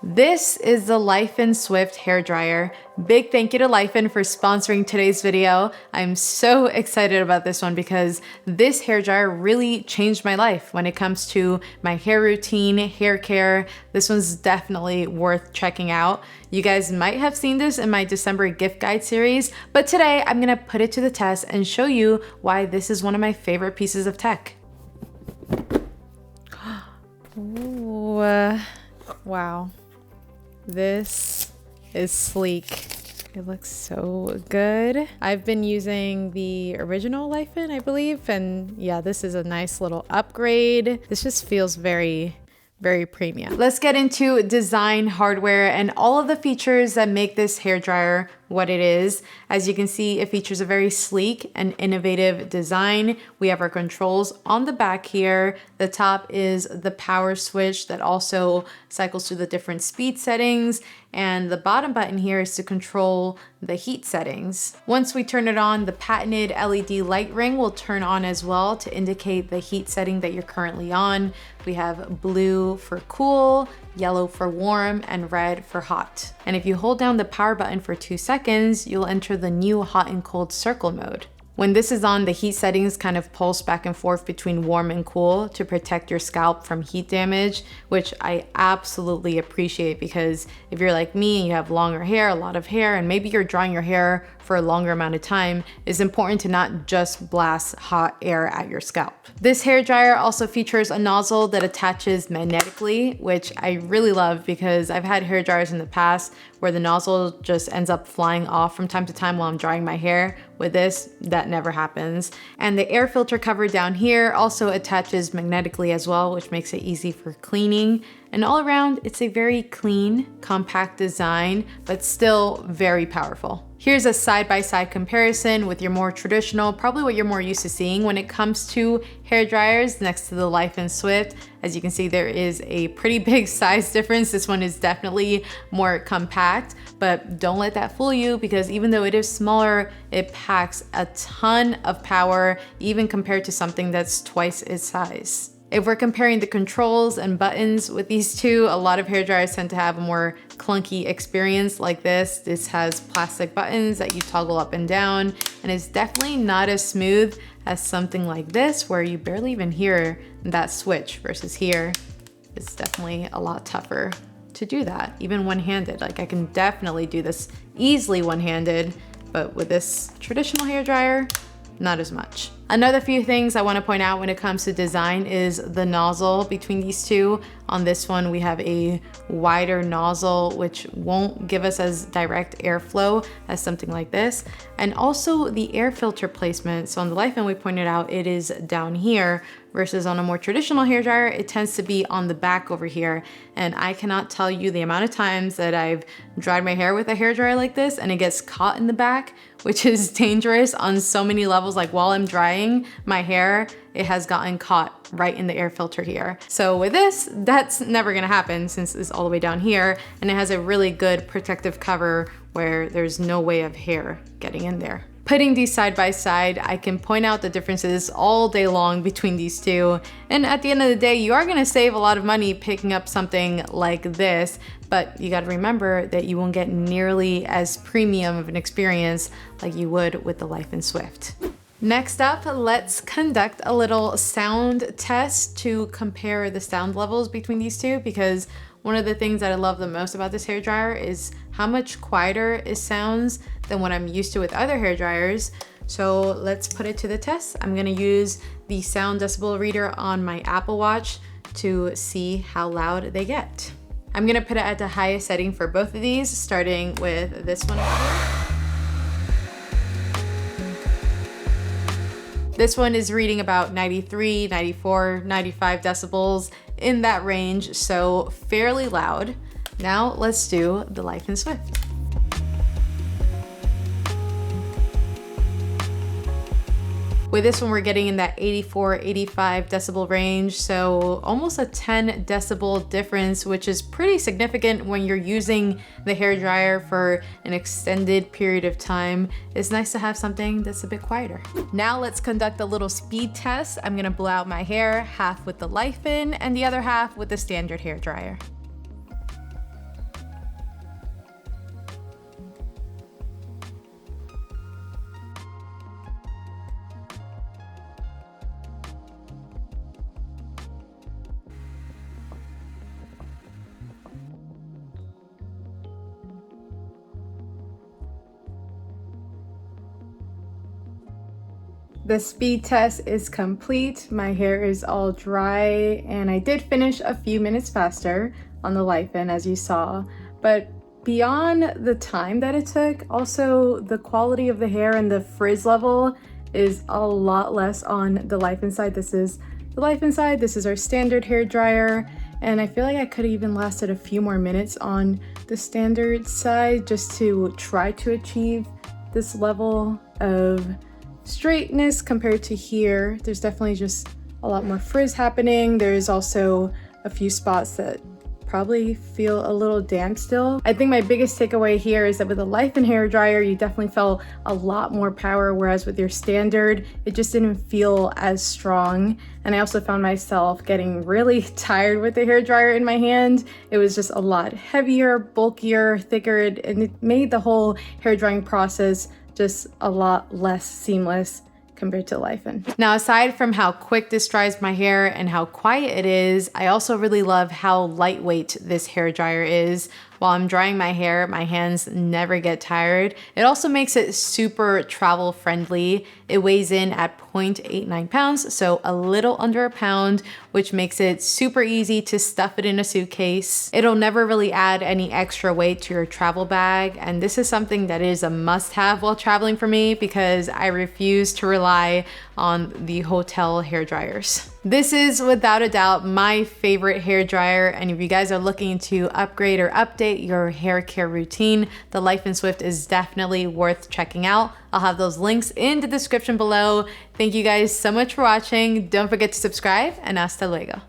This is the Life in Swift hairdryer. Big thank you to Life In for sponsoring today's video. I'm so excited about this one because this hairdryer really changed my life when it comes to my hair routine, hair care. This one's definitely worth checking out. You guys might have seen this in my December gift guide series, but today I'm gonna put it to the test and show you why this is one of my favorite pieces of tech. Ooh, wow. This is sleek. It looks so good. I've been using the original Life In, I believe, and yeah, this is a nice little upgrade. This just feels very premium. Let's get into design, hardware, and all of the features that make this hairdryer what it is. As you can see, it features a very sleek and innovative design. We have our controls on the back here. The top is the power switch that also cycles through the different speed settings. And the bottom button here is to control the heat settings. Once we turn it on, the patented LED light ring will turn on as well to indicate the heat setting that you're currently on. We have blue for cool, yellow for warm, and red for hot. And if you hold down the power button for 2 seconds, you'll enter the new hot and cold circle mode. When this is on, the heat settings kind of pulse back and forth between warm and cool to protect your scalp from heat damage, which I absolutely appreciate because if you're like me and you have longer hair, a lot of hair, and maybe you're drying your hair for a longer amount of time, it's important to not just blast hot air at your scalp. This hairdryer also features a nozzle that attaches magnetically, which I really love because I've had hairdryers in the past where the nozzle just ends up flying off from time to time while I'm drying my hair. With this, that never happens. And the air filter cover down here also attaches magnetically as well, which makes it easy for cleaning. And all around, it's a very clean, compact design, but still very powerful. Here's a side-by-side comparison with your more traditional, probably what you're more used to seeing when it comes to hair dryers next to the Life in Swift. As you can see, there is a pretty big size difference. This one is definitely more compact, but don't let that fool you because even though it is smaller, it packs a ton of power, even compared to something that's twice its size. If we're comparing the controls and buttons with these two, a lot of hairdryers tend to have a more clunky experience like this. This has plastic buttons that you toggle up and down, and it's definitely not as smooth as something like this where you barely even hear that switch versus here. It's definitely a lot tougher to do that, even one-handed. Like I can definitely do this easily one-handed, but with this traditional hairdryer, not as much. Another few things I want to point out when it comes to design is the nozzle between these two. On this one, we have a wider nozzle, which won't give us as direct airflow as something like this. And also the air filter placement. So on the Life In, we pointed out it is down here versus on a more traditional hairdryer, it tends to be on the back over here. And I cannot tell you the amount of times that I've dried my hair with a hairdryer like this and it gets caught in the back, which is dangerous on so many levels. Like while I'm drying my hair, it has gotten caught right in the air filter here. So with this, that's never gonna happen since it's all the way down here, and it has a really good protective cover where there's no way of hair getting in there. Putting these side by side, I can point out the differences all day long between these two. And at the end of the day, you are gonna save a lot of money picking up something like this, but you gotta remember that you won't get nearly as premium of an experience like you would with the Life in Swift. Next up, let's conduct a little sound test to compare the sound levels between these two, because one of the things that I love the most about this hairdryer is how much quieter it sounds than what I'm used to with other hairdryers. So let's put it to the test. I'm gonna use the sound decibel reader on my Apple Watch to see how loud they get. I'm gonna put it at the highest setting for both of these, starting with this one over here. This one is reading about 93, 94, 95 decibels, in that range, so fairly loud. Now let's do the Life in Swift. With this one, we're getting in that 84, 85 decibel range, so almost a 10 decibel difference, which is pretty significant when you're using the hairdryer for an extended period of time. It's nice to have something that's a bit quieter. Now let's conduct a little speed test. I'm gonna blow out my hair, half with the Life In and the other half with the standard hairdryer. The speed test is complete. My hair is all dry, and I did finish a few minutes faster on the Life-In, as you saw. But beyond the time that it took, also the quality of the hair and the frizz level is a lot less on the Life-In side. This is the Life-In side. This is our standard hair dryer, and I feel like I could have even lasted a few more minutes on the standard side just to try to achieve this level of straightness compared to here. There's definitely just a lot more frizz happening. There's also a few spots that probably feel a little damp still. I think my biggest takeaway here is that with a Life-In hair dryer, you definitely felt a lot more power, whereas with your standard, it just didn't feel as strong. And I also found myself getting really tired with the hair dryer in my hand. It was just a lot heavier, bulkier, thicker, and it made the whole hair drying process just a lot less seamless compared to Life-In. Now, aside from how quick this dries my hair and how quiet it is, I also really love how lightweight this hair dryer is. While I'm drying my hair, my hands never get tired. It also makes it super travel friendly. It weighs in at 0.89 pounds, so a little under a pound, which makes it super easy to stuff it in a suitcase. It'll never really add any extra weight to your travel bag, and this is something that is a must-have while traveling for me because I refuse to rely on the hotel hair dryers. This is without a doubt my favorite hair dryer, and if you guys are looking to upgrade or update your hair care routine, the Life-In Swift is definitely worth checking out. I'll have those links in the description below. Thank you guys so much for watching. Don't forget to subscribe, and hasta luego.